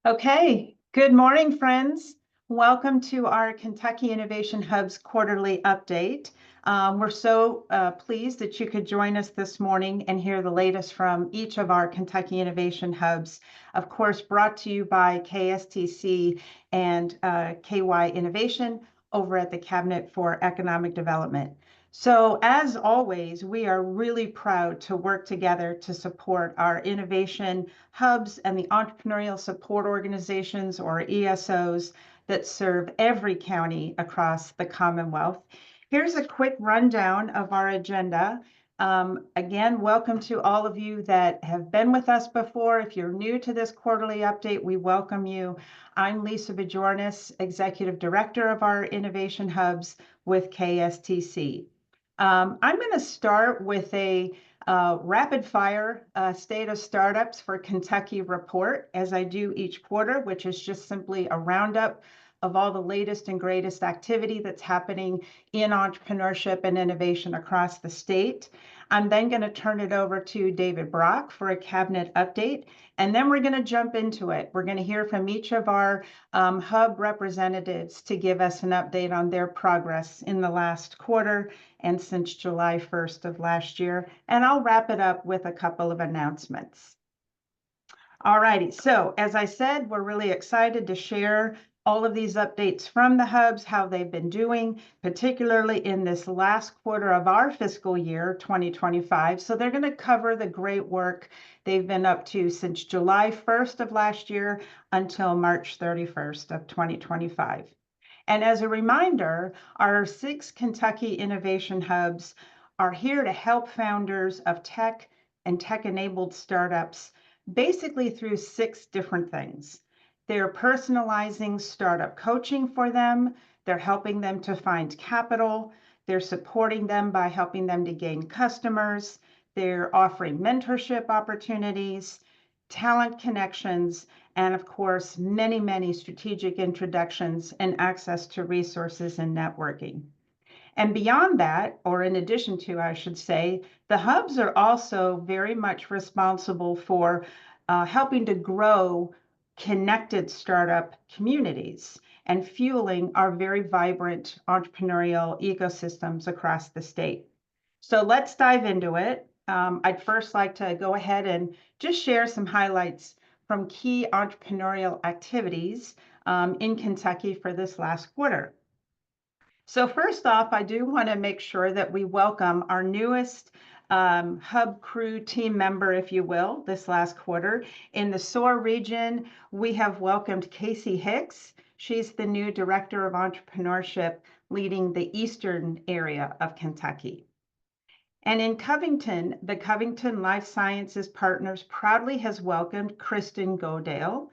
Okay, good morning, friends. Welcome to our Kentucky Innovation Hub's quarterly update. We're so pleased that you could join us this morning and hear the latest from each of our Kentucky Innovation Hubs, of course, brought to you by KSTC and KY Innovation over at the Cabinet for Economic Development. So as always, we are really proud to work together to support our innovation hubs and the entrepreneurial support organizations, or ESOs, that serve every county across the Commonwealth. Here's a quick rundown of our agenda. Again, welcome to all of you that have been with us before. If you're new to this quarterly update, we welcome you. I'm Lisa Bajornis, Executive Director of our Innovation Hubs with KSTC. I'm going to start with a rapid fire state of startups for Kentucky report, as I do each quarter, which is just simply a roundup of all the latest and greatest activity that's happening in entrepreneurship and innovation across the state. I'm then going to turn it over to David Brock for a cabinet update, and then we're going to jump into it. We're going to hear from each of our hub representatives to give us an update on their progress in the last quarter and since July 1st of last year, and I'll wrap it up with a couple of announcements. All righty, so as I said, we're really excited to share all of these updates from the hubs, how they've been doing, particularly in this last quarter of our fiscal year, 2025. So they're going to cover the great work they've been up to since July 1st of last year until March 31st of 2025. And as a reminder, our 6 Kentucky Innovation Hubs are here to help founders of tech and tech-enabled startups basically through 6 different things. They're personalizing startup coaching for them. They're helping them to find capital. They're supporting them by helping them to gain customers. They're offering mentorship opportunities, talent connections, and of course, many, many strategic introductions and access to resources and networking. And beyond that, or in addition to, I should say, the hubs are also very much responsible for helping to grow connected startup communities and fueling our very vibrant entrepreneurial ecosystems across the state. So let's dive into it. I'd first like to go ahead and just share some highlights from key entrepreneurial activities in Kentucky for this last quarter. So first off, I do want to make sure that we welcome our newest hub crew team member, if you will, this last quarter. In the SOAR region, we have welcomed Casey Hicks. She's the new Director of Entrepreneurship leading the eastern area of Kentucky. And in Covington, the Covington Life Sciences Partners proudly has welcomed Kristen Godale.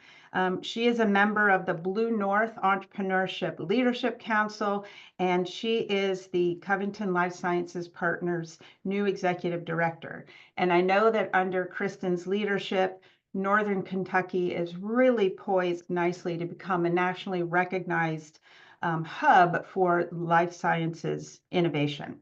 She is a member of the Blue North Entrepreneurship Leadership Council, and she is the Covington Life Sciences Partners' new executive director. And I know that under Kristen's leadership, Northern Kentucky is really poised nicely to become a nationally recognized hub for life sciences innovation.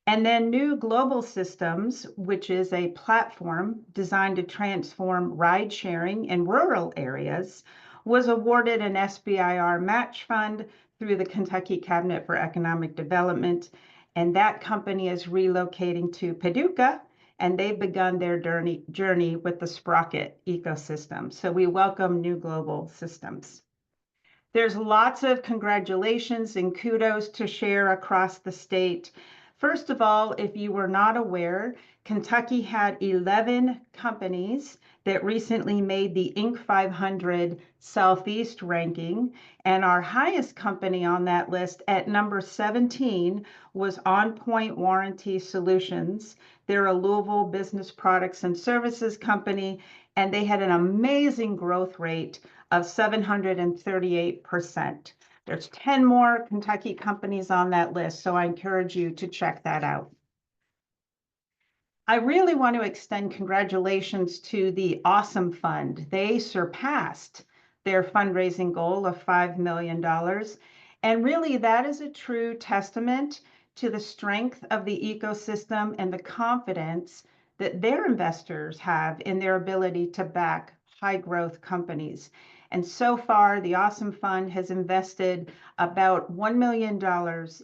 And then New Global Systems, which is a platform designed to transform ride sharing in rural areas, was awarded an SBIR match fund through the Kentucky Cabinet for Economic Development. And that company is relocating to Paducah, and they've begun their journey with the Sprocket ecosystem. So we welcome New Global Systems. There's lots of congratulations and kudos to share across the state. First of all, if you were not aware, Kentucky had 11 companies that recently made the Inc. 500 Southeast ranking, and our highest company on that list at number 17 was On Point Warranty Solutions. They're a Louisville business products and services company, and they had an amazing growth rate of 738%. There's 10 more Kentucky companies on that list, so I encourage you to check that out. I really want to extend congratulations to the Awesome Fund. They surpassed their fundraising goal of $5 million. And really, that is a true testament to the strength of the ecosystem and the confidence that their investors have in their ability to back high growth companies. And so far, the Awesome Fund has invested about $1 million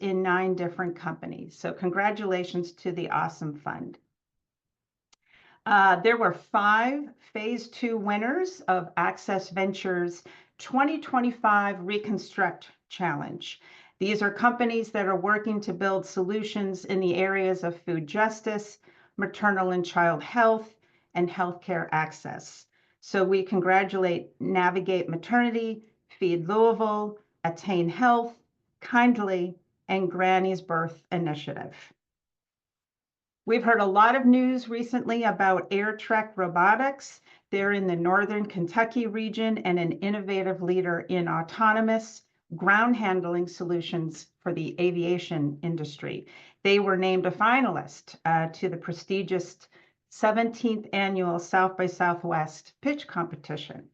in 9 different companies. So congratulations to the Awesome Fund. There were 5 Phase 2 winners of Access Ventures 2025 Reconstruct Challenge. These are companies that are working to build solutions in the areas of food justice, maternal and child health, and healthcare access. So we congratulate Navigate Maternity, Feed Louisville, Attain Health, Kindly, and Granny's Birth Initiative. We've heard a lot of news recently about AirTrek Robotics. They're in the Northern Kentucky region and an innovative leader in autonomous ground handling solutions for the aviation industry. They were named a finalist to the prestigious 17th annual South by Southwest pitch competition.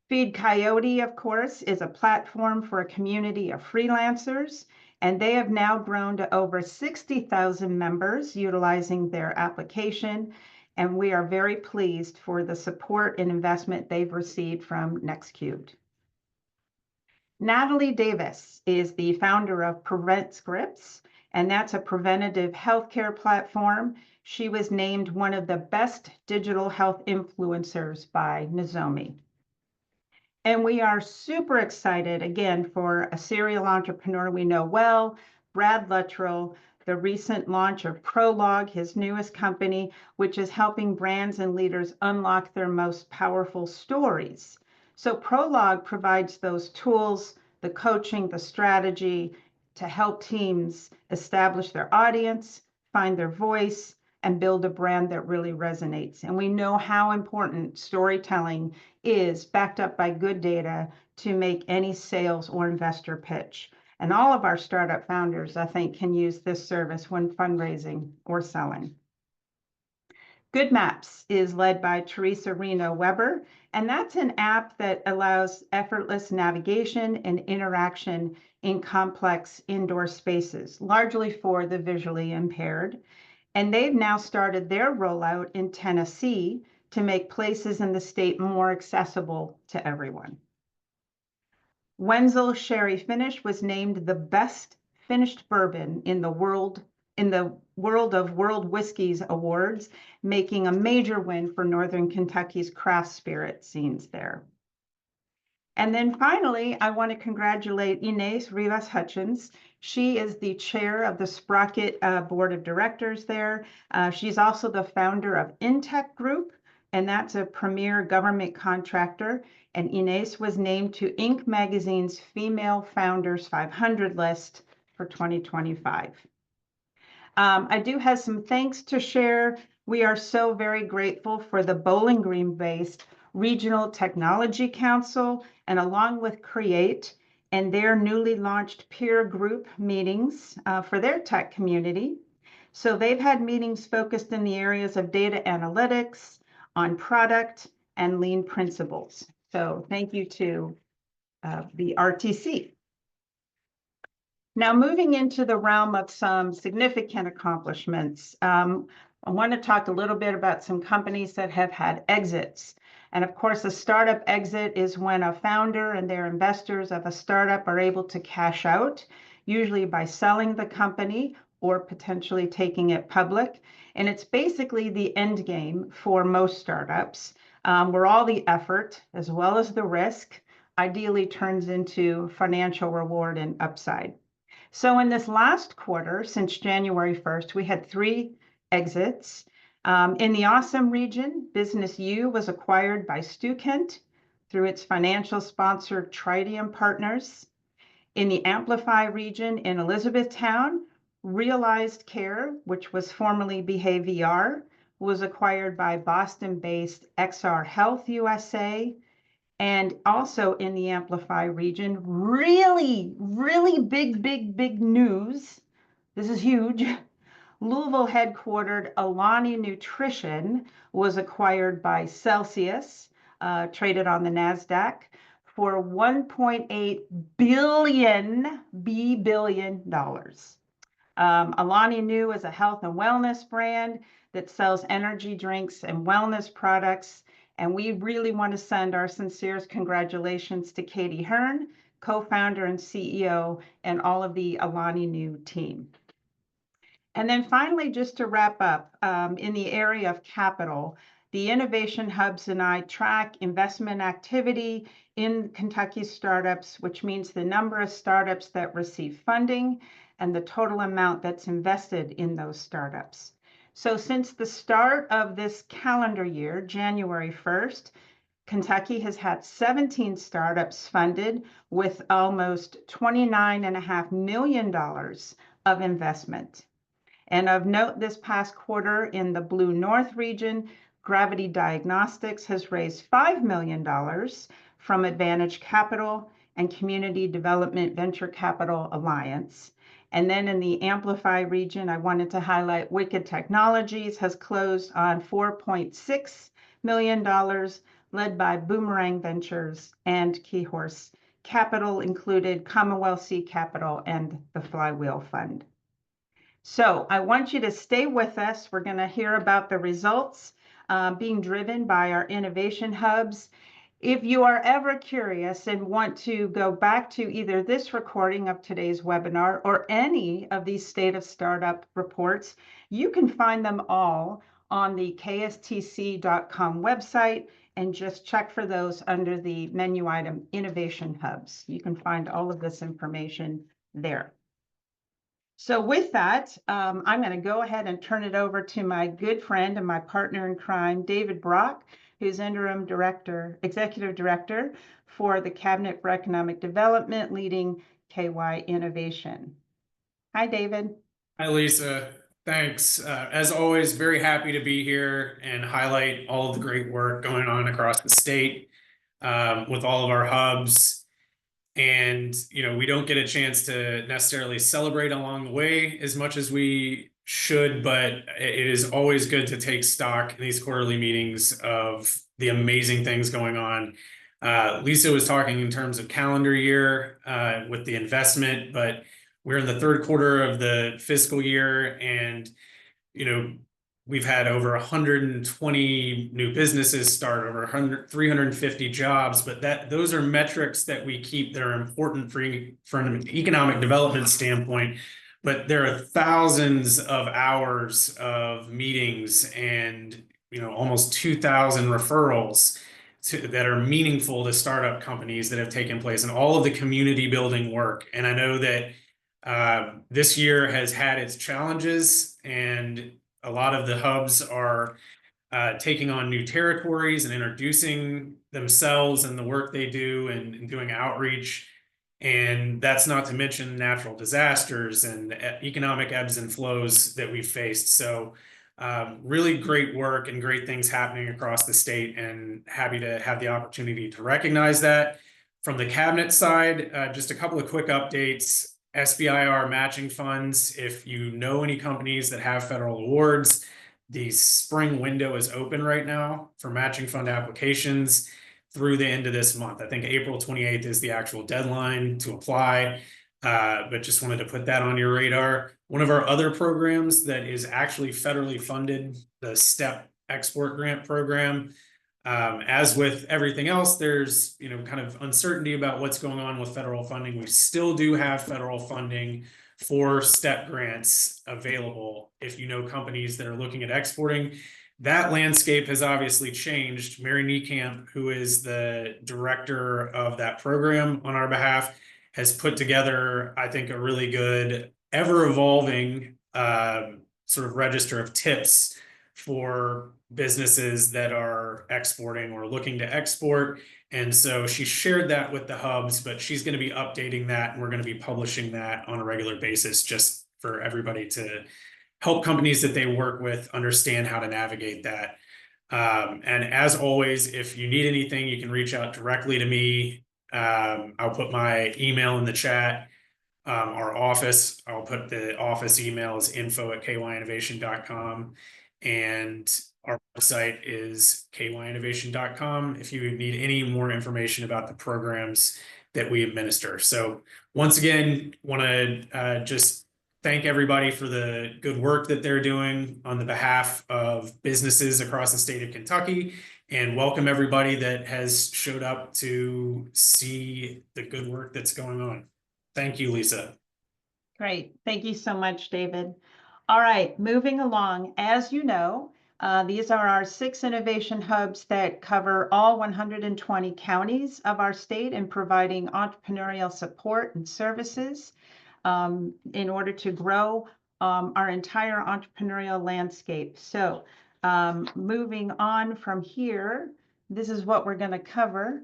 Feed Coyote, of course, is a platform for a community of freelancers, and they have now grown to over 60,000 members utilizing their application, and we are very pleased for the support and investment they've received from NextCubed. Natalie Davis is the founder of Prevent Scripts, and that's a preventative healthcare platform. She was named one of the best digital health influencers by Nozomi. And we are super excited, again, for a serial entrepreneur we know well, Brad Luttrell, the recent launch of Prologue, his newest company, which is helping brands and leaders unlock their most powerful stories. So Prologue provides those tools, the coaching, the strategy to help teams establish their audience, find their voice, and build a brand that really resonates. And we know how important storytelling is, backed up by good data, to make any sales or investor pitch. And all of our startup founders, I think, can use this service when fundraising or selling. Good Maps is led by Teresa Reno Weber, and that's an app that allows effortless navigation and interaction in complex indoor spaces, largely for the visually impaired. And they've now started their rollout in Tennessee to make places in the state more accessible to everyone. Wenzel Sherry Finish was named the best finished bourbon in the world of World Whiskeys Awards, making a major win for Northern Kentucky's craft spirit scenes there. And then finally, I want to congratulate Inés Rivas Hutchins. She is the chair of the Sprocket Board of Directors there. She's also the founder of Intech Group, and that's a premier government contractor. And Inés was named to Inc. magazine's Female Founders 500 list for 2025. I do have some thanks to share. We are so very grateful for the Bowling Green-based Regional Technology Council, and along with Create and their newly launched peer group meetings for their tech community. So they've had meetings focused in the areas of data analytics, on product, and lean principles. So thank you to the RTC. Now, moving into the realm of some significant accomplishments, I want to talk a little bit about some companies that have had exits. And of course, a startup exit is when a founder and their investors of a startup are able to cash out, usually by selling the company or potentially taking it public. And it's basically the end game for most startups, where all the effort, as well as the risk, ideally turns into financial reward and upside. So in this last quarter, since January 1st, we had 3 exits. In the Awesome region, Business U was acquired by Stukent through its financial sponsor Tridium Partners. In the Amplify region in Elizabethtown, Realized Care, which was formerly Behavior, was acquired by Boston-based XR Health USA. And also in the Amplify region, really big news. This is huge. Louisville headquartered Alani Nutrition was acquired by Celsius, traded on the NASDAQ, for $1.8 billion. Alani Nu is a health and wellness brand that sells energy drinks and wellness products. And we really want to send our sincerest congratulations to Katie Hearn, co-founder and CEO, and all of the Alani Nu team. And then finally, just to wrap up, in the area of capital, the Innovation Hubs and I track investment activity in Kentucky startups, which means the number of startups that receive funding and the total amount that's invested in those startups. So since the start of this calendar year, January 1st, Kentucky has had 17 startups funded with almost $29.5 million of investment. And of note, this past quarter in the Blue North region, Gravity Diagnostics has raised $5 million from Advantage Capital and Community Development Venture Capital Alliance. And then in the Amplify region, I wanted to highlight Wicked Technologies has closed on $4.6 million, led by Boomerang Ventures and Keyhorse Capital, included Commonwealth Seed Capital and the Flywheel Fund. So I want you to stay with us. We're going to hear about the results being driven by our innovation hubs. If you are ever curious and want to go back to either this recording of today's webinar or any of these State of Startup reports, you can find them all on the kstc.com website and just check for those under the menu item Innovation Hubs. You can find all of this information there. So with that, I'm going to go ahead and turn it over to my good friend and my partner in crime, David Brock, who's interim director, executive director for the Cabinet for Economic Development, leading KY Innovation. Hi, David. Hi, Lisa. Thanks. As always, very happy to be here and highlight all of the great work going on across the state with all of our hubs. And, we don't get a chance to necessarily celebrate along the way as much as we should, but it is always good to take stock in these quarterly meetings of the amazing things going on. Lisa was talking in terms of calendar year with the investment, but we're in the third quarter of the fiscal year, and, we've had over 120 new businesses start, over 350 jobs, but those are metrics that we keep that are important from an economic development standpoint. But there are thousands of hours of meetings and almost 2,000 referrals that are meaningful to startup companies that have taken place, and all of the community building work. And I know that this year has had its challenges, and a lot of the hubs are taking on new territories and introducing themselves and the work they do and doing outreach. And that's not to mention natural disasters and economic ebbs and flows that we've faced. So really great work and great things happening across the state, and happy to have the opportunity to recognize that. From the cabinet side, just a couple of quick updates. SBIR matching funds. If you know any companies that have federal awards, the spring window is open right now for matching fund applications through the end of this month. I think April 28th is the actual deadline to apply, but just wanted to put that on your radar. One of our other programs that is actually federally funded, the STEP Export Grant Program. As with everything else, there's kind of uncertainty about what's going on with federal funding. We still do have federal funding for STEP grants available. If you know companies that are looking at exporting, that landscape has obviously changed. Mary Niekamp, who is the director of that program on our behalf, has put together, I think, a really good, ever-evolving sort of register of tips for businesses that are exporting or looking to export. And so she shared that with the hubs, but she's going to be updating that, and we're going to be publishing that on a regular basis just for everybody to help companies that they work with understand how to navigate that. And as always, if you need anything, you can reach out directly to me. I'll put my email in the chat. Our office, I'll put the office email is info@kyinnovation.com. And our website is kyinnovation.com if you need any more information about the programs that we administer. So once again, want to just thank everybody for the good work that they're doing on the behalf of businesses across the state of Kentucky and welcome everybody that has showed up to see the good work that's going on. Thank you, Lisa. Great. Thank you so much, David. All right, moving along. As you know, these are our 6 innovation hubs that cover all 120 counties of our state and providing entrepreneurial support and services in order to grow our entire entrepreneurial landscape. So moving on from here, this is what we're going to cover.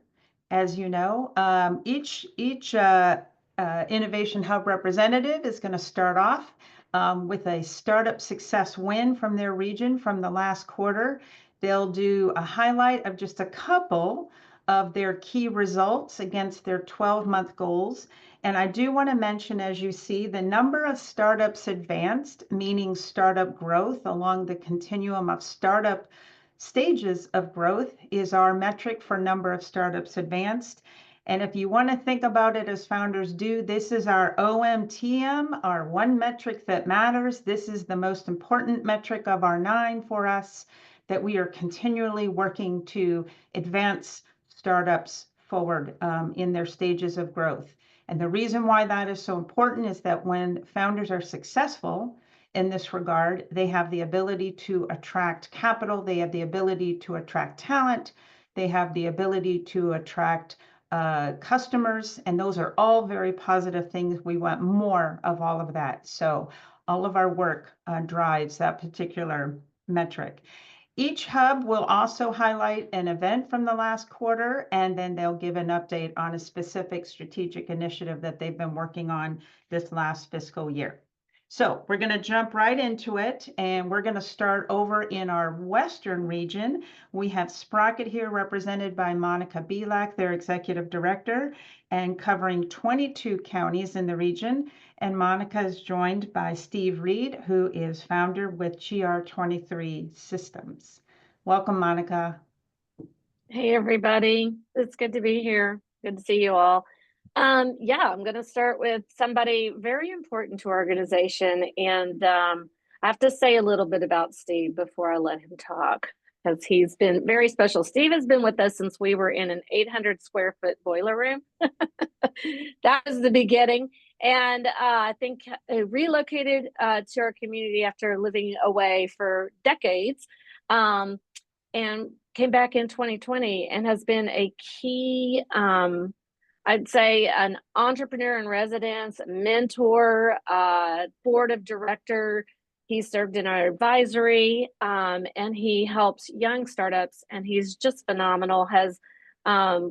As you know, each Innovation Hub representative is going to start off with a startup success win from their region from the last quarter. They'll do a highlight of just a couple of their key results against their 12-month goals. And I do want to mention, as you see, the number of startups advanced, meaning startup growth along the continuum of startup stages of growth, is our metric for number of startups advanced. And if you want to think about it as founders do, this is our OMTM, our one metric that matters. This is the most important metric of our 9 for us, that we are continually working to advance startups forward in their stages of growth. And the reason why that is so important is that when founders are successful in this regard, they have the ability to attract capital, they have the ability to attract talent, they have the ability to attract customers, and those are all very positive things. We want more of all of that. So all of our work drives that particular metric. Each hub will also highlight an event from the last quarter, and then they'll give an update on a specific strategic initiative that they've been working on this last fiscal year. So we're going to jump right into it, and we're going to start over in our Western region. We have Sprocket here represented by Monica Belak, their executive director, and covering 22 counties in the region. And Monica is joined by Steve Reed, who is founder with GR23 Systems. Welcome, Monica. Hey, everybody. It's good to be here. Good to see you all. Yeah, I'm going to start with somebody very important to our organization. And I have to say a little bit about Steve before I let him talk, because he's been very special. Steve has been with us since we were in an 800 square foot boiler room. That was the beginning. And I think relocated to our community after living away for decades, and came back in 2020 and has been a key, I'd say, an entrepreneur in residence, mentor, board of director. He served in our advisory, and he helps young startups, and he's just phenomenal, has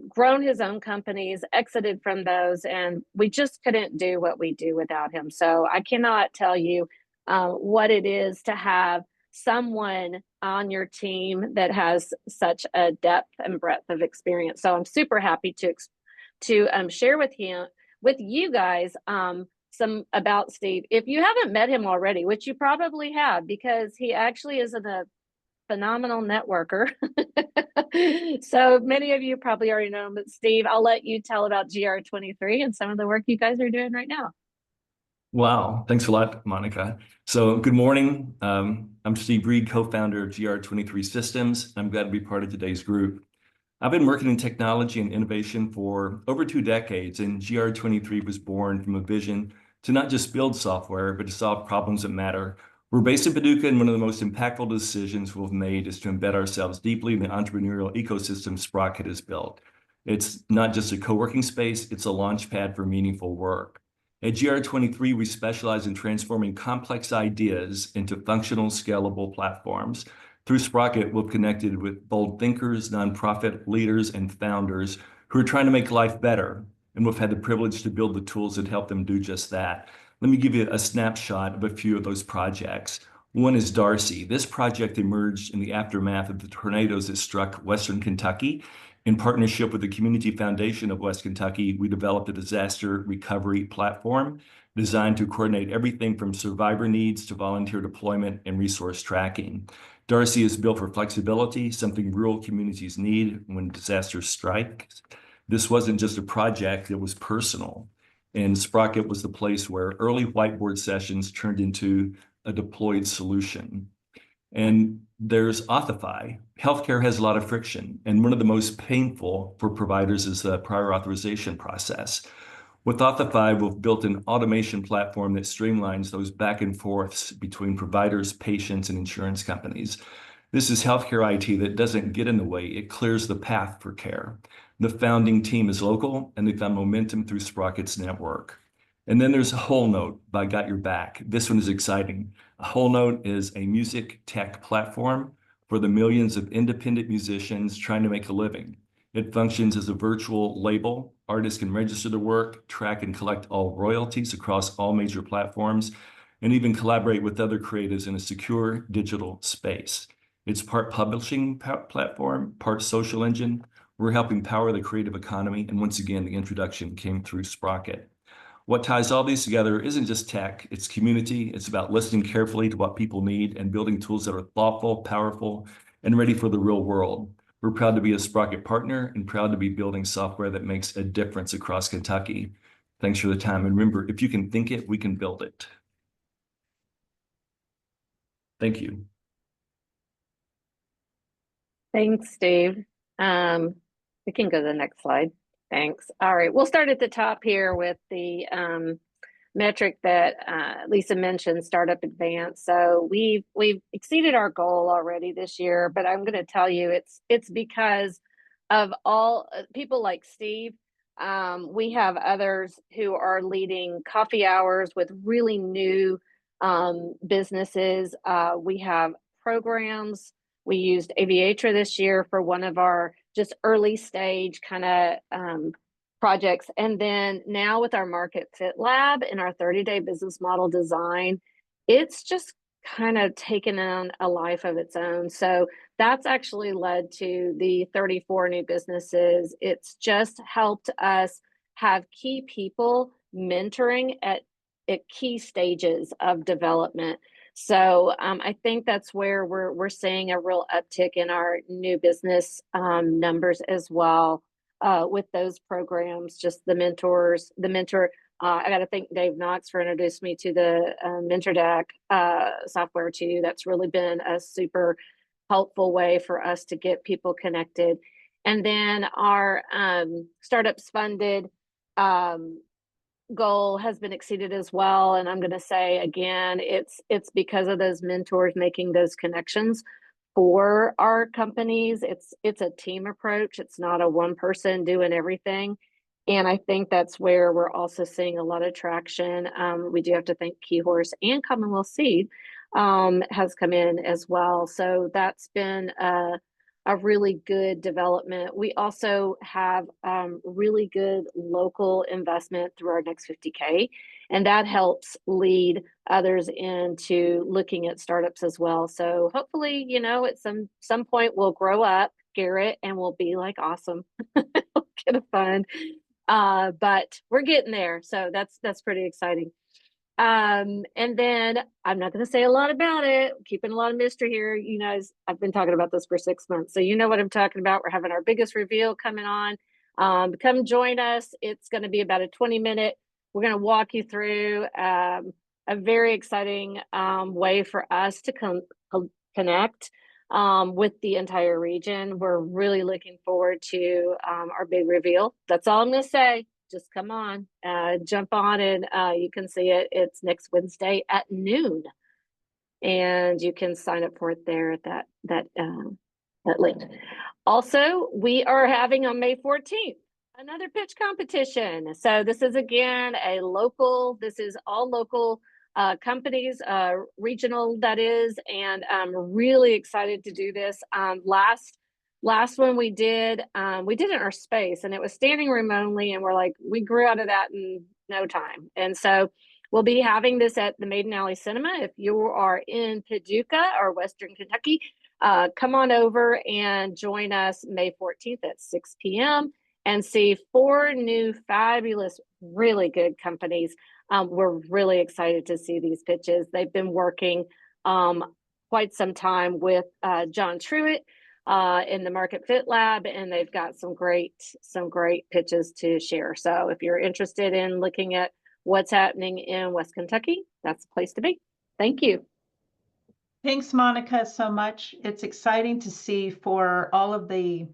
grown his own companies, exited from those, and we just couldn't do what we do without him. So I cannot tell you what it is to have someone on your team that has such a depth and breadth of experience. So I'm super happy to share with you guys some about Steve. If you haven't met him already, which you probably have, because he actually is a phenomenal networker. So many of you probably already know him, but Steve, I'll let you tell about GR23 and some of the work you guys are doing right now. Wow, thanks a lot, Monica. So good morning. I'm Steve Reed, co-founder of GR23 Systems. I'm glad to be part of today's group. I've been working in technology and innovation for over 2 decades, and GR23 was born from a vision to not just build software, but to solve problems that matter. We're based in Paducah, and one of the most impactful decisions we've made is to embed ourselves deeply in the entrepreneurial ecosystem Sprocket has built. It's not just a co-working space, it's a launch pad for meaningful work. At GR23, we specialize in transforming complex ideas into functional, scalable platforms. Through Sprocket, we've connected with bold thinkers, nonprofit leaders, and founders who are trying to make life better. And we've had the privilege to build the tools that help them do just that. Let me give you a snapshot of a few of those projects. One is Darcy. This project emerged in the aftermath of the tornadoes that struck Western Kentucky. In partnership with the Community Foundation of West Kentucky, we developed a disaster recovery platform designed to coordinate everything from survivor needs to volunteer deployment and resource tracking. Darcy is built for flexibility, something rural communities need when disasters strike. This wasn't just a project, it was personal. And Sprocket was the place where early whiteboard sessions turned into a deployed solution. And there's Authify. Healthcare has a lot of friction, and one of the most painful for providers is the prior authorization process. With Authify, we've built an automation platform that streamlines those back and forths between providers, patients, and insurance companies. This is healthcare IT that doesn't get in the way, it clears the path for care. The founding team is local, and they found momentum through Sprocket's network. And then there's Whole Note by Got Your Back. This one is exciting. Whole Note is a music tech platform for the millions of independent musicians trying to make a living. It functions as a virtual label. Artists can register their work, track and collect all royalties across all major platforms, and even collaborate with other creatives in a secure digital space. It's part publishing platform, part social engine. We're helping power the creative economy. And once again, the introduction came through Sprocket. What ties all these together isn't just tech, it's community. It's about listening carefully to what people need and building tools that are thoughtful, powerful, and ready for the real world. We're proud to be a Sprocket partner and proud to be building software that makes a difference across Kentucky. Thanks for the time. And remember, if you can think it, we can build it. Thank you. Thanks, Steve. We can go to the next slide. Thanks. All right, we'll start at the top here with the metric that Lisa mentioned, Startup Advance. So we've exceeded our goal already this year, but I'm going to tell you it's because of all people like Steve. We have others who are leading coffee hours with really new businesses. We have programs. We used Aviatra this year for one of our just early stage kind of projects. And then now with our Market Fit Lab and our 30-day business model design, it's just kind of taken on a life of its own. So that's actually led to the 34 new businesses. It's just helped us have key people mentoring at key stages of development. So I think that's where we're seeing a real uptick in our new business numbers as well with those programs. Just the mentors, the mentor. I got to thank Dave Knox for introducing me to the Mentor Deck software too. That's really been a super helpful way for us to get people connected. And then our startups funded goal has been exceeded as well. And I'm going to say again, it's because of those mentors making those connections for our companies. It's a team approach. It's not a one person doing everything. And I think that's where we're also seeing a lot of traction. We do have to thank Keyhorse and Commonwealth Seed has come in as well. So that's been a really good development. We also have really good local investment through our Next 50K, and that helps lead others into looking at startups as well. So hopefully, you know, at some point we'll grow up, Garrett, and we'll be like awesome. We'll get a fund. But we're getting there. So that's pretty exciting. And then I'm not going to say a lot about it, keeping a lot of mystery here. You know, I've been talking about this for 6 months, so you know what I'm talking about. We're having our biggest reveal coming on. Come join us. It's going to be about a 20-minute. We're going to walk you through a very exciting way for us to connect with the entire region. We're really looking forward to our big reveal. That's all I'm going to say. Just come on, jump on, and you can see it. It's next Wednesday at noon, and you can sign up for it there at that link. Also, we are having on May 14th another pitch competition. So this is again a local. This is all local companies, regional that is, and I'm really excited to do this. Last one we did in our space, and it was standing room only, and we're like, we grew out of that in no time. And so we'll be having this at the Maiden Alley Cinema. If you are in Paducah or Western Kentucky, come on over and join us May 14th at 6 p.m. and see 4 new fabulous, really good companies. We're really excited to see these pitches. They've been working quite some time with John Truitt in the Market Fit Lab, and they've got some great pitches to share. So if you're interested in looking at what's happening in West Kentucky, that's the place to be. Thank you. Thanks, Monica, so much. It's exciting to see for all of the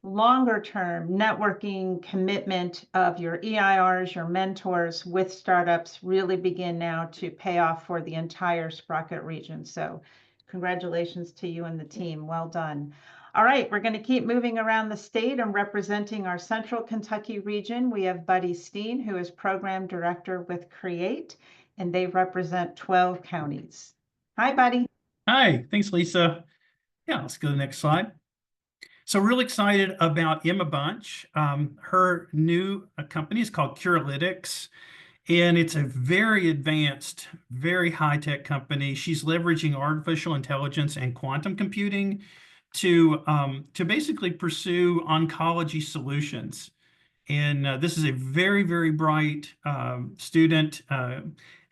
longer term networking commitment of your EIRs, your mentors with startups really begin now to pay off for the entire Sprocket region. So congratulations to you and the team. Well done. All right, we're going to keep moving around the state and representing our Central Kentucky region. We have Buddy Steen, who is Program Director with Create, and they represent 12 counties. Hi, Buddy. Hi, thanks, Lisa. Yeah, let's go to the next slide. So real excited about Emma Bunch. Her new company is called Curalytics, and it's a very advanced, very high-tech company. She's leveraging artificial intelligence and quantum computing to basically pursue oncology solutions. And this is a very, very bright student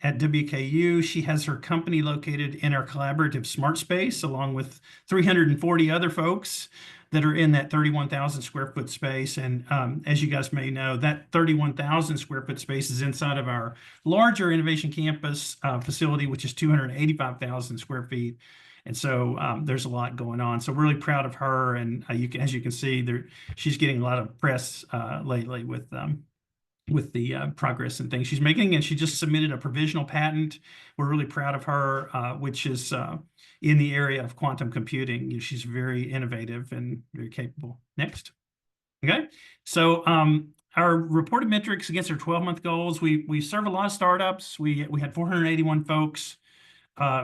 at WKU. She has her company located in our collaborative smart space, along with 340 other folks that are in that 31,000 square foot space. And as you guys may know, that 31,000 square foot space is inside of our larger innovation campus facility, which is 285,000 square feet. And so there's a lot going on. So really proud of her. And as you can see, she's getting a lot of press lately with the progress and things she's making. And she just submitted a provisional patent. We're really proud of her, which is in the area of quantum computing. She's very innovative and very capable. Next. Okay. So our reported metrics against our 12-month goals, we serve a lot of startups. We had 481 folks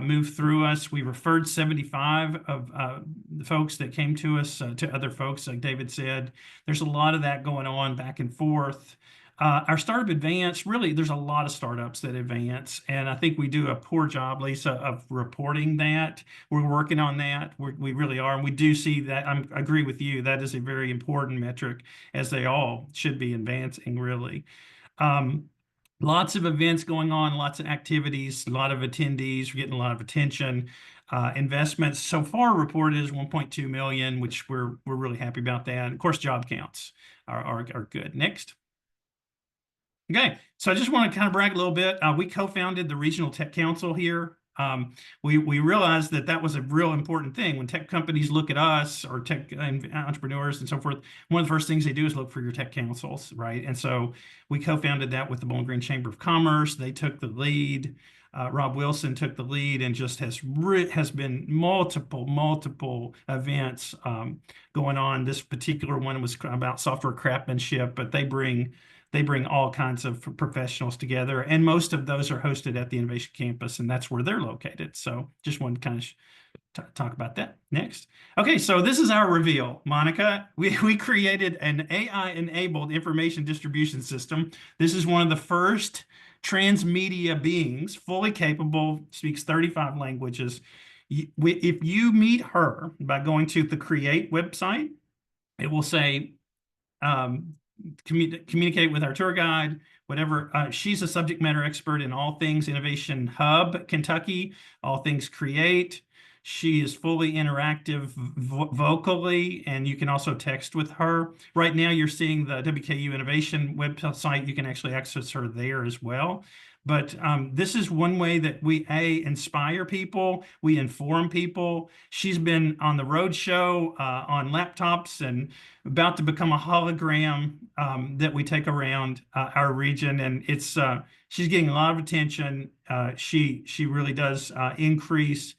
move through us. We referred 75 of the folks that came to us to other folks, like David said. There's a lot of that going on back and forth. Our startup advance, really, there's a lot of startups that advance, and I think we do a poor job, Lisa, of reporting that. We're working on that. We really are, and we do see that. I agree with you. That is a very important metric, as they all should be advancing, really. Lots of events going on, lots of activities, a lot of attendees, we're getting a lot of attention. Investments so far reported is 1.2 million, which we're really happy about that. And of course, job counts are good. Next. Okay, so I just want to kind of brag a little bit. We co-founded the Regional Tech Council here. We realized that was a real important thing. When tech companies look at us, or tech entrepreneurs and so forth, one of the first things they do is look for your tech councils, right? And so we co-founded that with the Bowling Green Chamber of Commerce. They took the lead. Rob Wilson took the lead and just has been multiple events going on. This particular one was about software craftsmanship, but they bring all kinds of professionals together, and most of those are hosted at the Innovation Campus, and that's where they're located. So just wanted to kind of talk about that. Next. Okay, so this is our reveal, Monica. We created an AI-enabled information distribution system. This is one of the first transmedia beings, fully capable, speaks 35 languages. If you meet her by going to the Create website, it will say, communicate with our tour guide, whatever. She's a subject matter expert in all things Innovation Hub Kentucky, all things Create. She is fully interactive vocally, and you can also text with her. Right now, you're seeing the WKU Innovation website. You can actually access her there as well. But this is one way that we inspire people, we inform people. She's been on the road show on laptops and about to become a hologram that we take around our region, and it's she's getting a lot of attention. She really does increase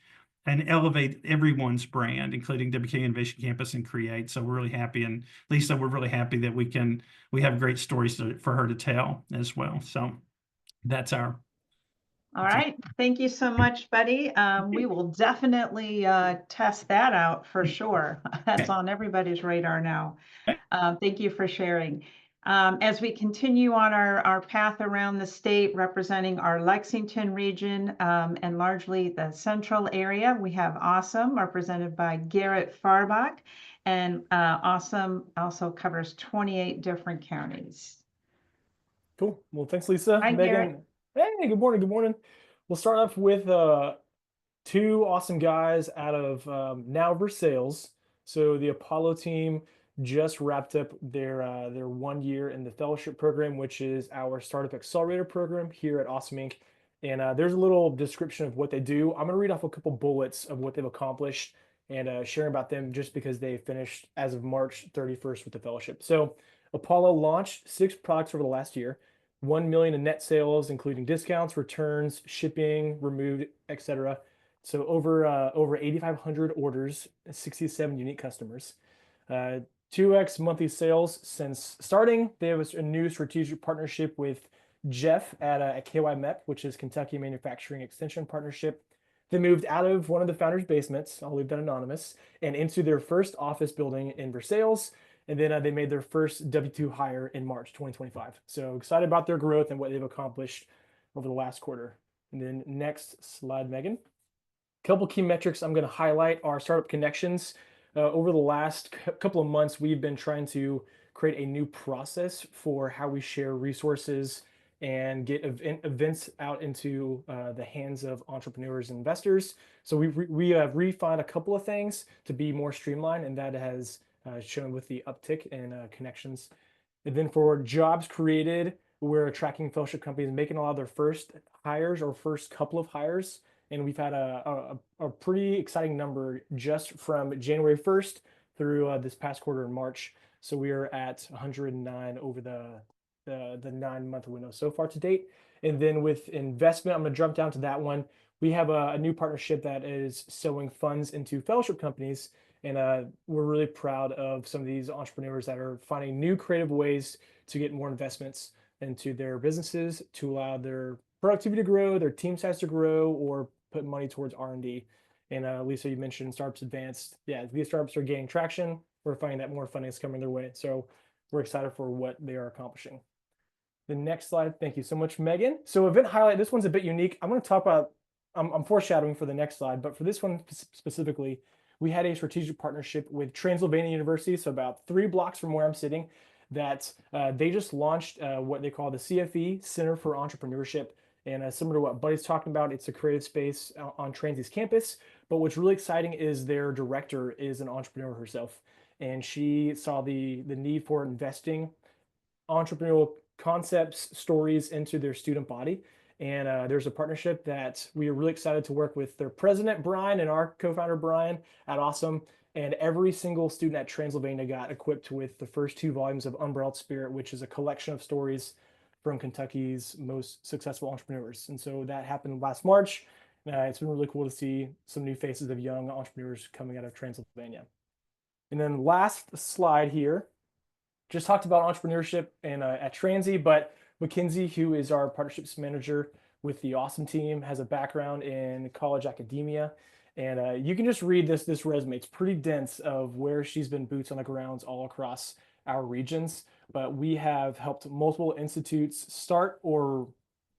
and elevate everyone's brand, including WKU Innovation Campus and Create. So we're really happy, and Lisa, we're really happy that we have great stories for her to tell as well. So that's all right. Thank you so much, Buddy. We will definitely test that out for sure. That's on everybody's radar now. Thank you for sharing. As we continue on our path around the state, representing our Lexington region and largely the central area, we have Awesome, represented by Garrett Farbach. And Awesome also covers 28 different counties. Cool. Well, thanks, Lisa. Hi, Megan. Garrett. Hey, good morning. Good morning. We'll start off with two awesome guys out of Now Versailles. So the Apollo team just wrapped up their 1 year in the fellowship program, which is our startup accelerator program here at Awesome Inc. And there's a little description of what they do. I'm going to read off a couple bullets of what they've accomplished and sharing about them just because they finished as of March 31st with the fellowship. So Apollo launched 6 products over the last year, 1 million in net sales, including discounts, returns, shipping, removed, etc. So over 8,500 orders, 67 unique customers. 2x monthly sales since starting. They have a new strategic partnership with Jeff at KY MEP, which is Kentucky Manufacturing Extension Partnership. They moved out of one of the founders' basements, I'll leave that anonymous, and into their first office building in Versailles. And then they made their first W-2 hire in March 2025. So excited about their growth and what they've accomplished over the last quarter. And then next slide, Megan. Couple key metrics I'm going to highlight are startup connections. Over the last couple of months, we've been trying to create a new process for how we share resources and get events out into the hands of entrepreneurs and investors. So we have refined a couple of things to be more streamlined, and that has shown with the uptick in connections. And then for jobs created, we're tracking fellowship companies making a lot of their first hires or first couple of hires. And we've had a pretty exciting number just from January 1st through this past quarter in March. So we are at 109 over the 9-month window so far to date. And then with investment, I'm going to jump down to that one. We have a new partnership that is sowing funds into fellowship companies. And we're really proud of some of these entrepreneurs that are finding new creative ways to get more investments into their businesses to allow their productivity to grow, their team size to grow, or put money towards R&D. And Lisa, you mentioned Startups Advanced. Yeah, these startups are gaining traction. We're finding that more funding is coming their way. So we're excited for what they are accomplishing. The next slide. Thank you so much, Megan. So event highlight, this one's a bit unique. I'm going to talk about, I'm foreshadowing for the next slide, but for this one specifically, we had a strategic partnership with Transylvania University, so about 3 blocks from where I'm sitting, that they just launched what they call the CFE, Center for Entrepreneurship. And similar to what Buddy's talking about, it's a creative space on Transy's campus. But what's really exciting is their director is an entrepreneur herself. And she saw the need for investing entrepreneurial concepts, stories into their student body. And there's a partnership that we are really excited to work with their president, Brian, and our co-founder, Brian, at Awesome. And every single student at Transylvania got equipped with the first 2 volumes of Unbridled Spirit, which is a collection of stories from Kentucky's most successful entrepreneurs. And so that happened last March. It's been really cool to see some new faces of young entrepreneurs coming out of Transylvania. And then last slide here, just talked about entrepreneurship and at Transy, but Mackenzie, who is our partnerships manager with the Awesome team, has a background in college academia. And you can just read this resume. It's pretty dense of where she's been boots on the grounds all across our regions. But we have helped multiple institutes start or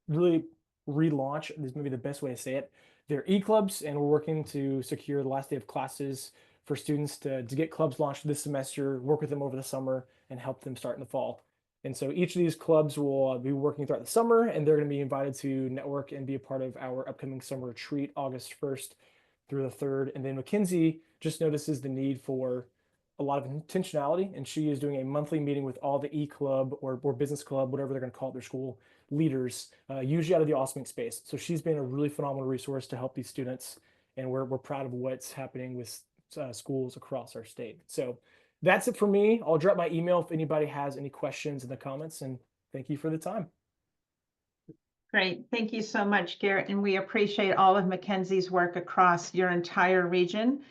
really relaunch, is maybe the best way to say it, their e-clubs. And we're working to secure the last day of classes for students to get clubs launched this semester, work with them over the summer, and help them start in the fall. And so each of these clubs will be working throughout the summer, and they're going to be invited to network and be a part of our upcoming summer retreat, August 1st through the 3rd. And then Mackenzie just notices the need for a lot of intentionality, and she is doing a monthly meeting with all the e-club or business club, whatever they're going to call it, their school leaders, usually out of the Awesome space. So she's been a really phenomenal resource to help these students, and we're proud of what's happening with schools across our state. So that's it for me. I'll drop my email if anybody has any questions in the comments, and thank you for the time. Great. Thank you so much, Garrett. And we appreciate all of Mackenzie's work across your entire region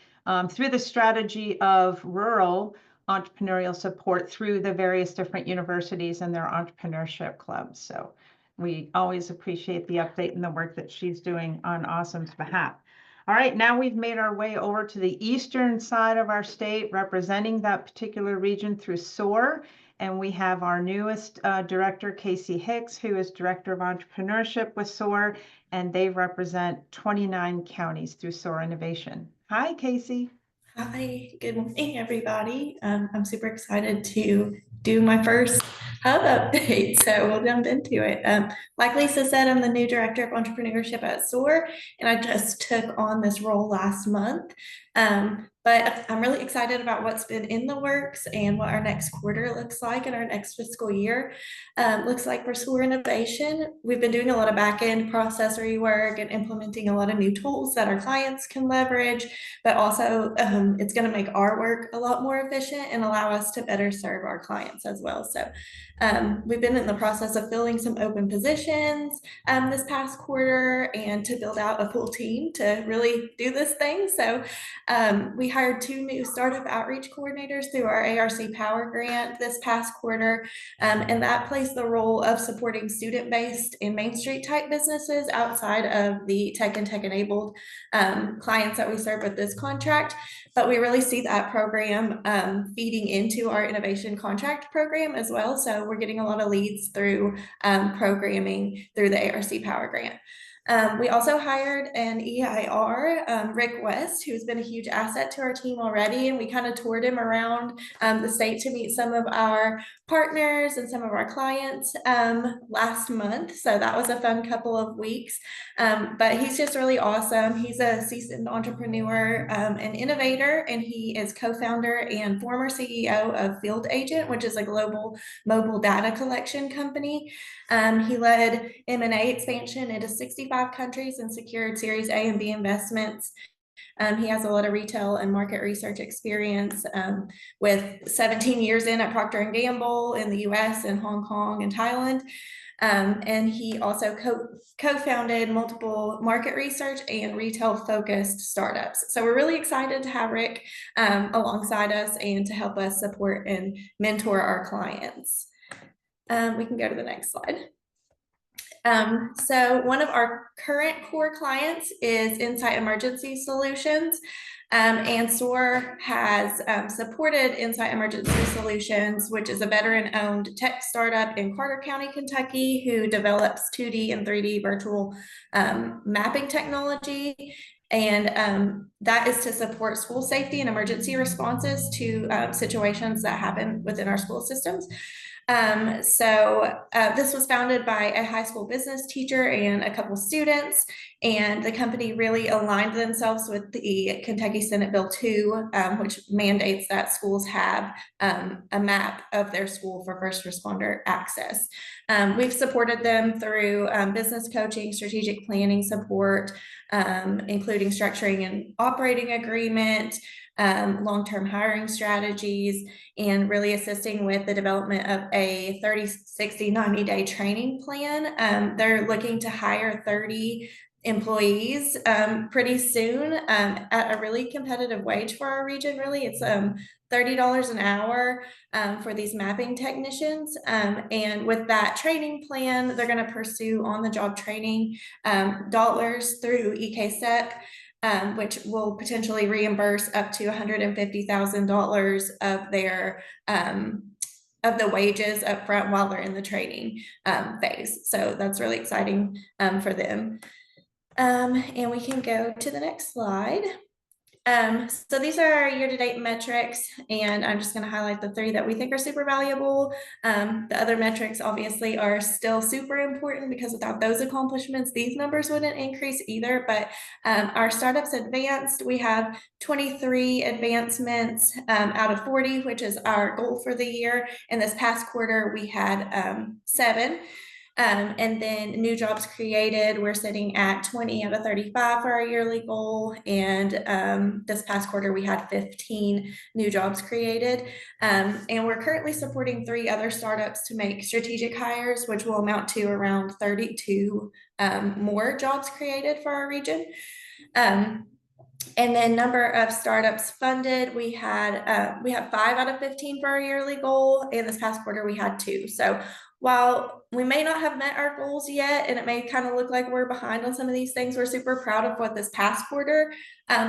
through the strategy of rural entrepreneurial support through the various different universities and their entrepreneurship clubs. So we always appreciate the update and the work that she's doing on Awesome's behalf. All right, now we've made our way over to the eastern side of our state, representing that particular region through SOAR. And we have our newest director, Casey Hicks, who is Director of Entrepreneurship with SOAR, and they represent 29 counties through SOAR Innovation. Hi, Casey. Hi, good morning, everybody. I'm super excited to do my first hub update, so we'll jump into it. Like Lisa said, I'm the new Director of Entrepreneurship at SOAR, and I just took on this role last month. But I'm really excited about what's been in the works and what our next quarter looks like and our next fiscal year looks like for SCORE Innovation. We've been doing a lot of back-end processory work and implementing a lot of new tools that our clients can leverage, but also it's going to make our work a lot more efficient and allow us to better serve our clients as well. So we've been in the process of filling some open positions this past quarter and to build out a full team to really do this thing. So we hired 2 new startup outreach coordinators through our ARC Power Grant this past quarter, and that plays the role of supporting student-based and Main Street type businesses outside of the tech and tech-enabled clients that we serve with this contract. But we really see that program feeding into our innovation contract program as well. So we're getting a lot of leads through programming through the ARC Power Grant. We also hired an EIR, Rick West, who's been a huge asset to our team already. And we kind of toured him around the state to meet some of our partners and some of our clients last month. So that was a fun couple of weeks. But he's just really awesome. He's a seasoned entrepreneur and innovator, and he is co-founder and former CEO of Field Agent, which is a global mobile data collection company. He led M&A expansion into 65 countries and secured Series A and B investments. He has a lot of retail and market research experience with 17 years in at Procter & Gamble in the US and Hong Kong and Thailand. And he also co-founded multiple market research and retail-focused startups. So we're really excited to have Rick alongside us and to help us support and mentor our clients. We can go to the next slide. So one of our current core clients is Insight Emergency Solutions. And SOAR has supported Insight Emergency Solutions, which is a veteran-owned tech startup in Carter County, Kentucky, who develops 2D and 3D virtual mapping technology. And that is to support school safety and emergency responses to situations that happen within our school systems. This was founded by a high school business teacher and a couple students, and the company really aligned themselves with the Kentucky Senate Bill 2, which mandates that schools have a map of their school for first responder access. We've supported them through business coaching, strategic planning support, including structuring an operating agreement, long-term hiring strategies, and really assisting with the development of a 30, 60, 90-day training plan. They're looking to hire 30 employees pretty soon at a really competitive wage for our region. Really, it's $30 an hour for these mapping technicians. And with that training plan, they're going to pursue on-the-job training dollars through EKSEC, which will potentially reimburse up to $150,000 of their of the wages up front while they're in the training phase. So that's really exciting for them. And we can go to the next slide. So these are our year-to-date metrics, and I'm just going to highlight the 3 that we think are super valuable. The other metrics obviously are still super important because without those accomplishments, these numbers wouldn't increase either. But our startups advanced, we have 23 advancements out of 40, which is our goal for the year. In this past quarter, we had 7. And then new jobs created, we're sitting at 20 out of 35 for our yearly goal. And this past quarter, we had 15 new jobs created. And we're currently supporting 3 other startups to make strategic hires, which will amount to around 32 more jobs created for our region. And then number of startups funded, we have 5 out of 15 for our yearly goal. And this past quarter, we had 2. So while we may not have met our goals yet, and it may kind of look like we're behind on some of these things, we're super proud of what this past quarter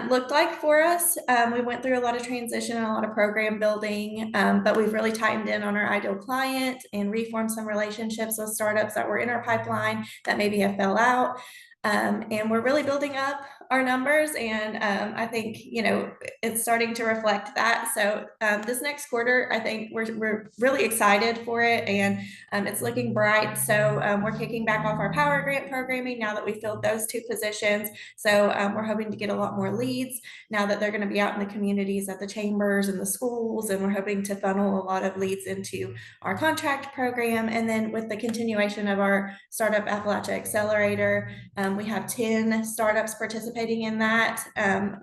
looked like for us. We went through a lot of transition and a lot of program building, but we've really tightened in on our ideal client and reformed some relationships with startups that were in our pipeline that maybe have fell out. And we're really building up our numbers, and I think, you know, it's starting to reflect that. So this next quarter, I think we're really excited for it, and it's looking bright. So we're kicking back off our Power Grant programming now that we filled those 2 positions. So we're hoping to get a lot more leads now that they're going to be out in the communities at the chambers and the schools, and we're hoping to funnel a lot of leads into our contract program. And then with the continuation of our Startup Appalachia Accelerator, we have 10 startups participating in that,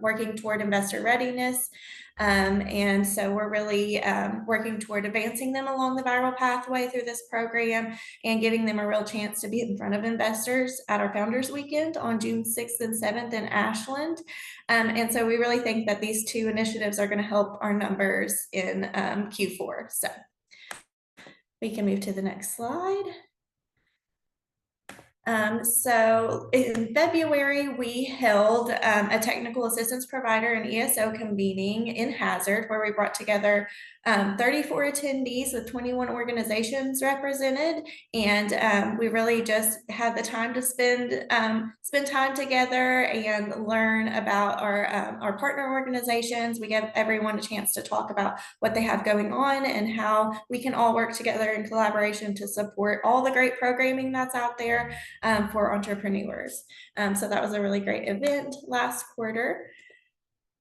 working toward investor readiness. And so we're really working toward advancing them along the viral pathway through this program and giving them a real chance to be in front of investors at our Founders Weekend on June 6th and 7th in Ashland. And so we really think that these 2 initiatives are going to help our numbers in Q4. So we can move to the next slide. So in February, we held a technical assistance provider and ESO convening in Hazard, where we brought together 34 attendees with 21 organizations represented, and we really just had the time to spend time together and learn about our partner organizations. We gave everyone a chance to talk about what they have going on and how we can all work together in collaboration to support all the great programming that's out there for entrepreneurs. So that was a really great event last quarter.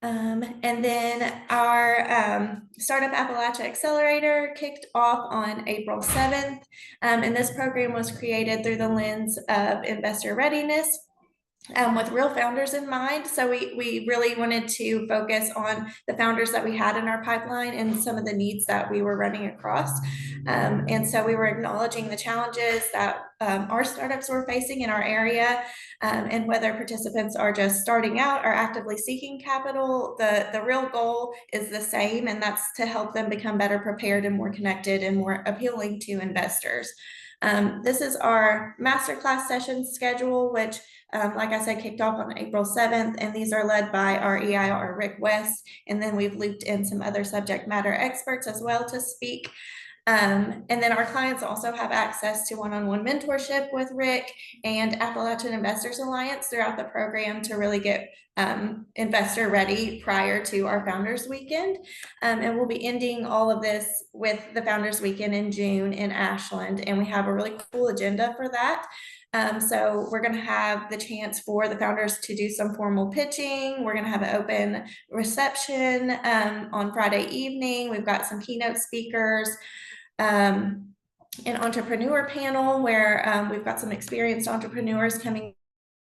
And then our Startup Appalachia Accelerator kicked off on April 7th. And this program was created through the lens of investor readiness, with real founders in mind. So we really wanted to focus on the founders that we had in our pipeline and some of the needs that we were running across. And so we were acknowledging the challenges that our startups were facing in our area, and whether participants are just starting out or actively seeking capital, the real goal is the same, and that's to help them become better prepared and more connected and more appealing to investors. This is our masterclass session schedule, which like I said, kicked off on April 7th, and these are led by our EIR, Rick West, and then we've looped in some other subject matter experts as well to speak. And then our clients also have access to one-on-one mentorship with Rick and Appalachian Investors Alliance throughout the program to really get investor ready prior to our Founders Weekend. And we'll be ending all of this with the Founders Weekend in June in Ashland, and we have a really cool agenda for that. So we're going to have the chance for the founders to do some formal pitching. We're going to have an open reception on Friday evening. We've got some keynote speakers, an entrepreneur panel where we've got some experienced entrepreneurs coming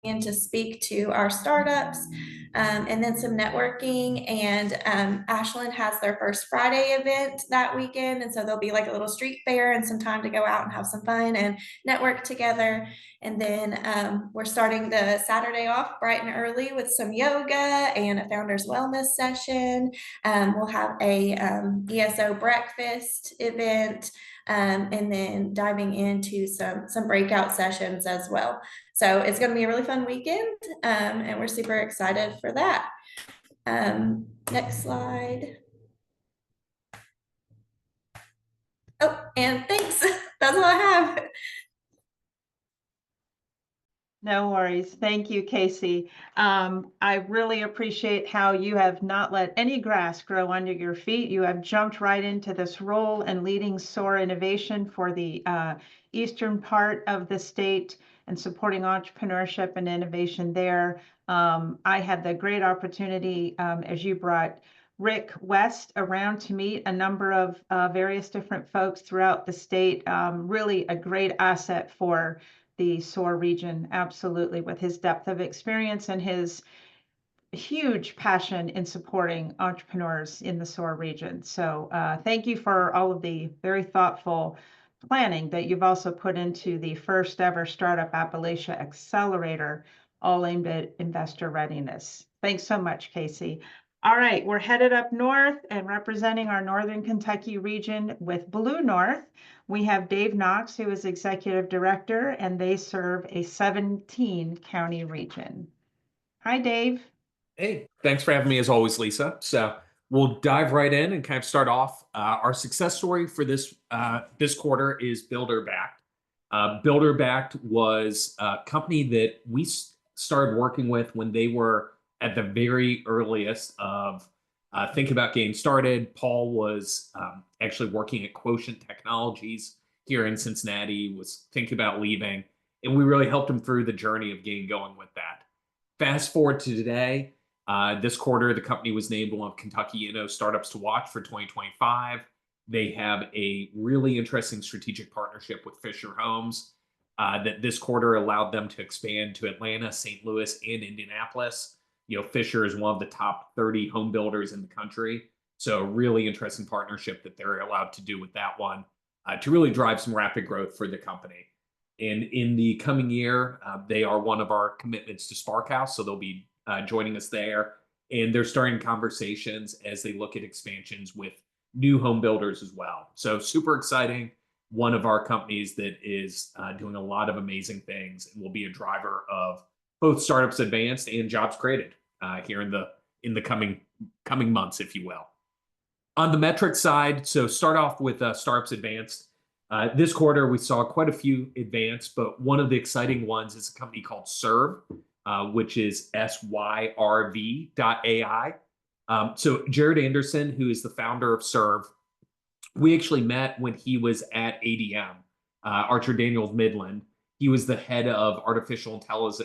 in to speak to our startups, and then some networking. And Ashland has their first Friday event that weekend, and so there'll be like a little street fair and some time to go out and have some fun and network together. And then we're starting the Saturday off bright and early with some yoga and a founders wellness session. We'll have a ESO breakfast event, and then diving into some breakout sessions as well. So it's going to be a really fun weekend, and we're super excited for that. Next slide. Oh, and thanks. That's all I have. No worries. Thank you, Casey. I really appreciate how you have not let any grass grow under your feet. You have jumped right into this role and leading SOAR innovation for the eastern part of the state and supporting entrepreneurship and innovation there. I had the great opportunity as you brought Rick West around to meet a number of various different folks throughout the state. Really a great asset for the SOAR region, absolutely, with his depth of experience and his huge passion in supporting entrepreneurs in the SOAR region. So thank you for all of the very thoughtful planning that you've also put into the first ever Startup Appalachia Accelerator, all aimed at investor readiness. Thanks so much, Casey. All right, we're headed up north and representing our Northern Kentucky region with Blue North. We have Dave Knox, who is Executive Director, and they serve a 17-county region. Hi, Dave. Hey, thanks for having me as always, Lisa. So we'll dive right in and kind of start off. Our success story for this quarter is Builder Backed. Builder Backed was a company that we started working with when they were at the very earliest of thinking about getting started. Paul was actually working at Quotient Technologies here in Cincinnati, was thinking about leaving, and we really helped him through the journey of getting going with that. Fast forward to today, this quarter, the company was named one of Kentucky startups to watch for 2025. They have a really interesting strategic partnership with Fisher Homes that this quarter allowed them to expand to Atlanta, St. Louis, and Indianapolis. Fisher is one of the top 30 home builders in the country. So a really interesting partnership that they're allowed to do with that one to really drive some rapid growth for the company. And in the coming year, they are one of our commitments to Spark House. So they'll be joining us there. And they're starting conversations as they look at expansions with new home builders as well. So super exciting. One of our companies that is doing a lot of amazing things and will be a driver of both startups advanced and jobs created here in the coming months, if you will. On the metrics side, so start off with startups advanced. This quarter, we saw quite a few advanced, but one of the exciting ones is a company called Serve, which is SYRV.ai. So Jared Anderson, who is the founder of Serve, we actually met when he was at ADM, Archer Daniels Midland. He was the head of artificial intelligence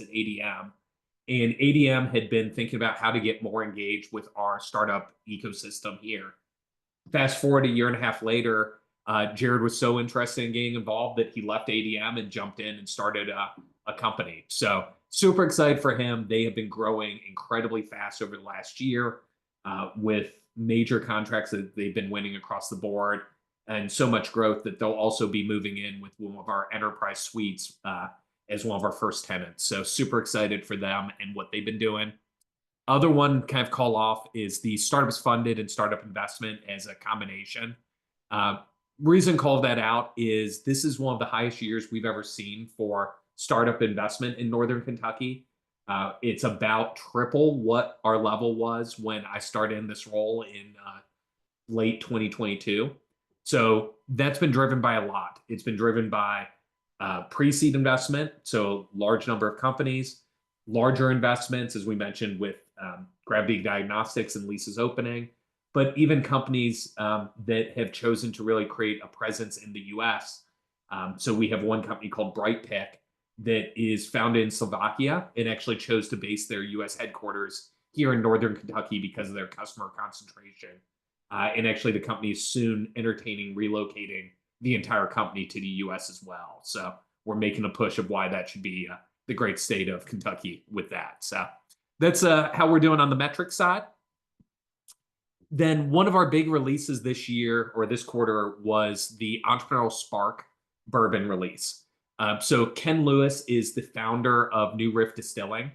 at ADM. And ADM had been thinking about how to get more engaged with our startup ecosystem here. Fast forward a year and a half later, Jared was so interested in getting involved that he left ADM and jumped in and started a company. So super excited for him. They have been growing incredibly fast over the last year with major contracts that they've been winning across the board, and so much growth that they'll also be moving in with one of our enterprise suites as one of our first tenants. So super excited for them and what they've been doing. Other one kind of call off is the startups funded and startup investment as a combination. Reason call that out is this is one of the highest years we've ever seen for startup investment in Northern Kentucky. It's about triple what our level was when I started in this role in late 2022. So that's been driven by a lot. It's been driven by pre-seed investment, so large number of companies, larger investments, as we mentioned with Gravity Diagnostics and Lisa's opening, but even companies that have chosen to really create a presence in the US. So we have one company called BrightPick that is founded in Slovakia and actually chose to base their US headquarters here in Northern Kentucky because of their customer concentration. And actually the company is soon entertaining relocating the entire company to the US as well. So we're making a push of why that should be the great state of Kentucky with that. So that's how we're doing on the metric side. Then one of our big releases this year or this quarter was the Entrepreneurial Spark bourbon release. So Ken Lewis is the founder of New Riff Distilling.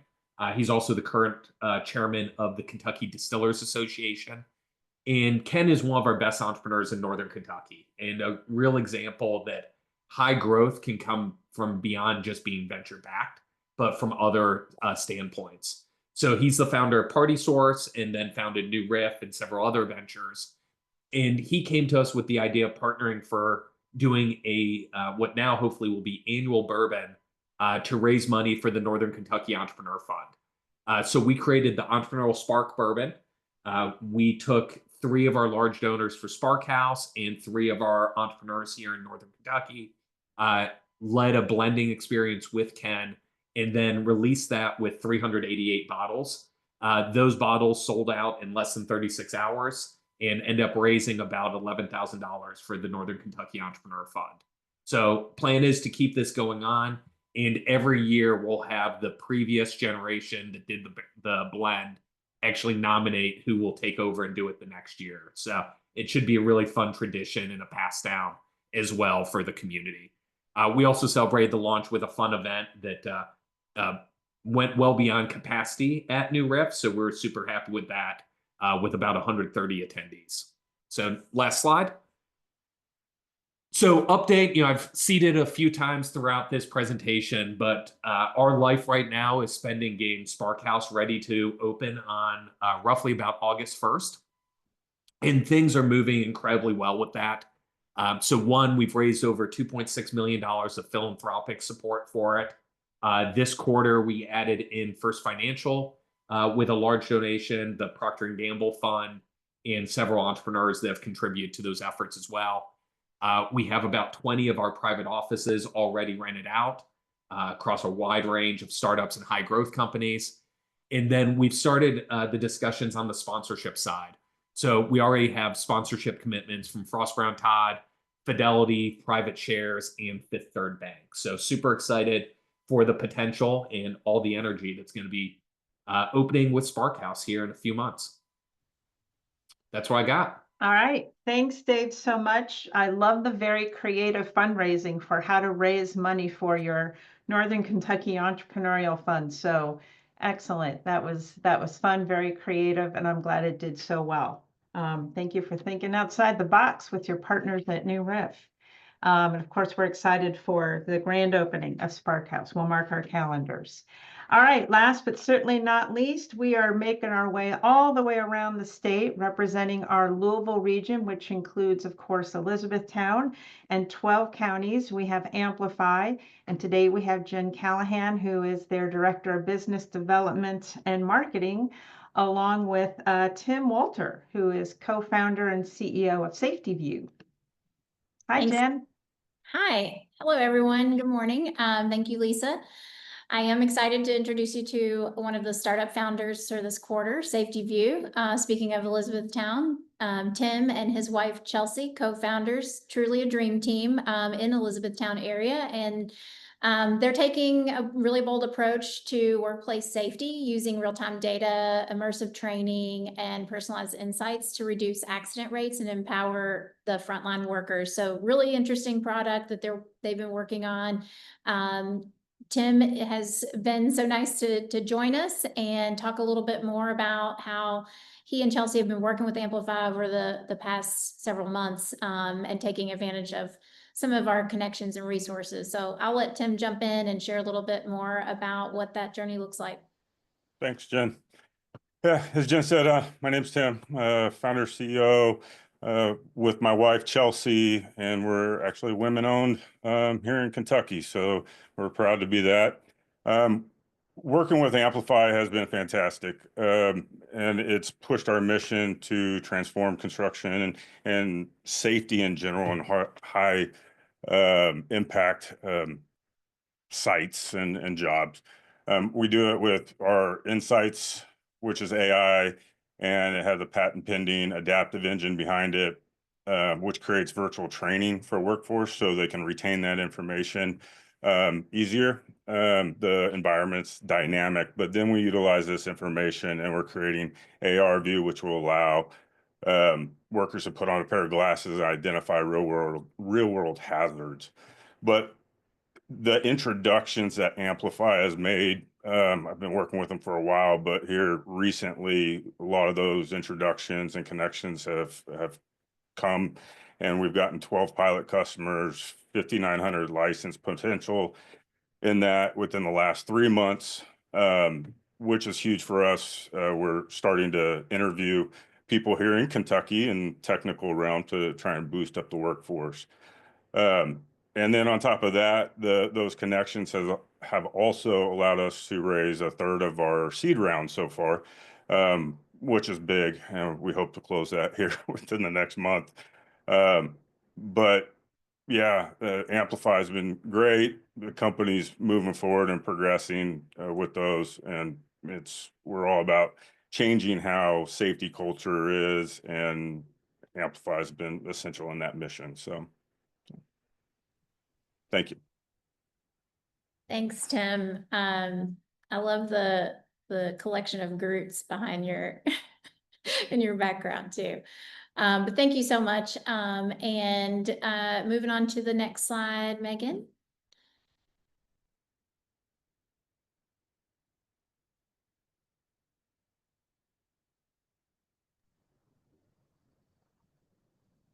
He's also the current chairman of the Kentucky Distillers Association. And Ken is one of our best entrepreneurs in Northern Kentucky and a real example that high growth can come from beyond just being venture backed, but from other standpoints. So he's the founder of Party Source and then founded New Riff and several other ventures. And he came to us with the idea of partnering for doing a what now hopefully will be annual bourbon to raise money for the Northern Kentucky Entrepreneur Fund. So we created the Entrepreneurial Spark Bourbon. We took 3 of our large donors for Spark House and 3 of our entrepreneurs here in Northern Kentucky, led a blending experience with Ken, and then released that with 388 bottles. Those bottles sold out in less than 36 hours and end up raising about $11,000 for the Northern Kentucky Entrepreneur Fund. So plan is to keep this going on, and every year we'll have the previous generation that did the blend actually nominate who will take over and do it the next year. So it should be a really fun tradition and a pass down as well for the community. We also celebrated the launch with a fun event that went well beyond capacity at New Riff. So we're super happy with that with about 130 attendees. So last slide. So update, I've seeded a few times throughout this presentation, but our life right now is spending getting Spark House ready to open on roughly about August 1st. And things are moving incredibly well with that. So one, we've raised over $2.6 million of philanthropic support for it. This quarter, we added in First Financial with a large donation, the Procter & Gamble Fund, and several entrepreneurs that have contributed to those efforts as well. We have about 20 of our private offices already rented out across a wide range of startups and high growth companies. And then we've started the discussions on the sponsorship side. So we already have sponsorship commitments from Frost Brown Todd, Fidelity, Private Shares, and Fifth Third Bank. So super excited for the potential and all the energy that's going to be opening with Spark House here in a few months. That's what I got. All right. Thanks, Dave, so much. I love the very creative fundraising for how to raise money for your Northern Kentucky Entrepreneurial Fund. So excellent. That was fun, very creative, and I'm glad it did so well. Thank you for thinking outside the box with your partners at New Riff. And of course, we're excited for the grand opening of Spark House. We'll mark our calendars. All right, last but certainly not least, we are making our way all the way around the state, representing our Louisville region, which includes, of course, Elizabethtown and 12 counties. We have Amplify, and today we have Jen Callahan, who is their Director of Business Development and Marketing, along with Tim Walter, who is co-founder and CEO of Safety View. Hi, Thanks. Jen. Hi. Hello, everyone. Good morning. Thank you, Lisa. I am excited to introduce you to one of the startup founders for this quarter, Safety View. Speaking of Elizabethtown, Tim and his wife, Chelsea, co-founders, truly a dream team in Elizabethtown area. And they're taking a really bold approach to workplace safety using real-time data, immersive training, and personalized insights to reduce accident rates and empower the frontline workers. So really interesting product that they've been working on. Tim has been so nice to join us and talk a little bit more about how he and Chelsea have been working with Amplify over the past several months and taking advantage of some of our connections and resources. So I'll let Tim jump in and share a little bit more about what that journey looks like. Thanks, Jen. Yeah, as Jen said, my name's Tim, founder, CEO, with my wife, Chelsea, and we're actually women-owned here in Kentucky, so we're proud to be that. Working with Amplify has been fantastic, and it's pushed our mission to transform construction and safety in general and high impact sites and jobs. We do it with our insights, which is AI, and it has a patent pending adaptive engine behind it, which creates virtual training for workforce so they can retain that information easier. The environment's dynamic, but then we utilize this information and we're creating AR view, which will allow workers to put on a pair of glasses and identify real world hazards. But the introductions that Amplify has made, I've been working with them for a while, but here recently, a lot of those introductions and connections have come, and we've gotten 12 pilot customers, 5,900 license potential in that within the last 3 months, which is huge for us. We're starting to interview people here in Kentucky in technical realm to try and boost up the workforce. And then on top of that, those connections have also allowed us to raise a third of our seed round so far, which is big, and we hope to close that here within the next month. But yeah, Amplify has been great. The company's moving forward and progressing with those, and we're all about changing how safety culture is, and Amplify has been essential in that mission. So. Thank you. Thanks, Tim. I love the collection of Groots behind your in your background too. But thank you so much. And moving on to the next slide, Megan.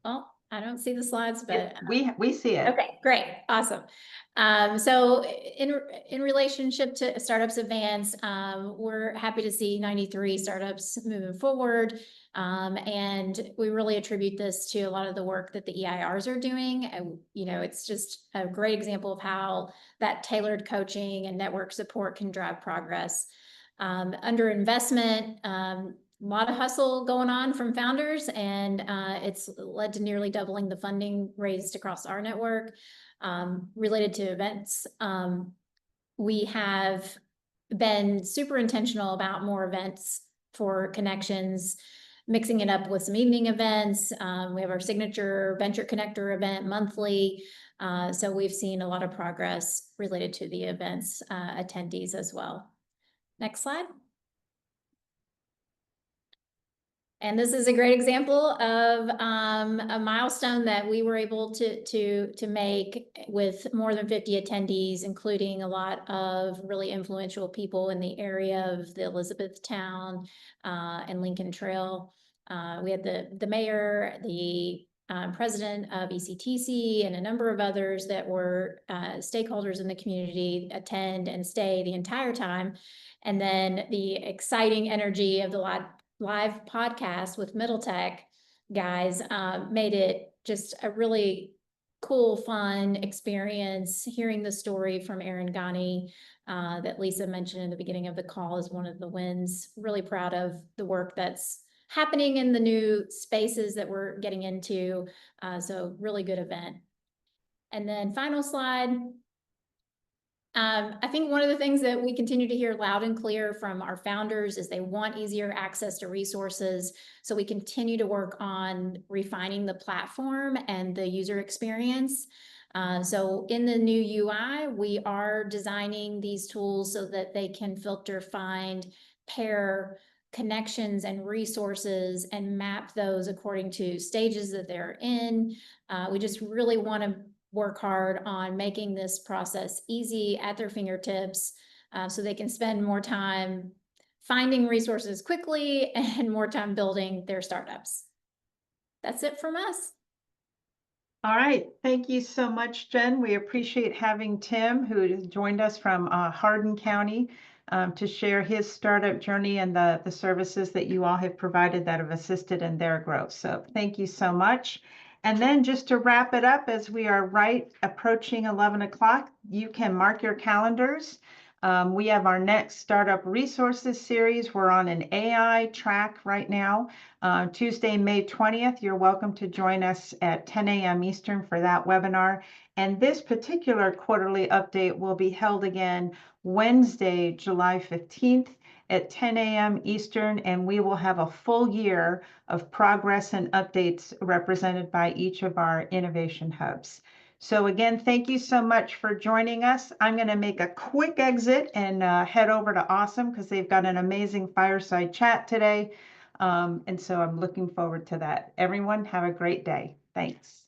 Well, I don't see the slides, but we see it. Okay, great, awesome. So in relationship to Startups Advanced, we're happy to see 93 startups moving forward. And we really attribute this to a lot of the work that the EIRs are doing. You know, it's just a great example of how that tailored coaching and network support can drive progress. Under investment, a lot of hustle going on from founders, and it's led to nearly doubling the funding raised across our network. Related to events, we have been super intentional about more events for connections, mixing it up with some evening events. We have our signature Venture Connector event monthly. So we've seen a lot of progress related to the events attendees as well. Next slide. And this is a great example of a milestone that we were able to make with more than 50 attendees, including a lot of really influential people in the area of the Elizabethtown and Lincoln Trail. We had the mayor, the president of ECTC, and a number of others that were stakeholders in the community attend and stay the entire time. And then the exciting energy of the live podcast with Middle Tech guys made it just a really cool, fun experience. Hearing the story from Aaron Ghani that Lisa mentioned in the beginning of the call is one of the wins. Really proud of the work that's happening in the new spaces that we're getting into. So really good event. And then final slide. I think one of the things that we continue to hear loud and clear from our founders is they want easier access to resources. So we continue to work on refining the platform and the user experience. So in the new UI, we are designing these tools so that they can filter, find, pair connections and resources and map those according to stages that they're in. We just really want to work hard on making this process easy at their fingertips so they can spend more time finding resources quickly and more time building their startups. That's it from us. All right. Thank you so much, Jen. We appreciate having Tim, who has joined us from Hardin County, to share his startup journey and the services that you all have provided that have assisted in their growth. So thank you so much. And then just to wrap it up, as we are right approaching 11 o'clock, you can mark your calendars. We have our next Startup Resources series. We're on an AI track right now. Tuesday, May 20th, you're welcome to join us at 10 a.m. Eastern for that webinar. And this particular quarterly update will be held again Wednesday, July 15th at 10 a.m. Eastern, and we will have a full year of progress and updates represented by each of our innovation hubs. So again, thank you so much for joining us. I'm going to make a quick exit and head over to Awesome because they've got an amazing fireside chat today. And so I'm looking forward to that. Everyone, have a great day. Thanks.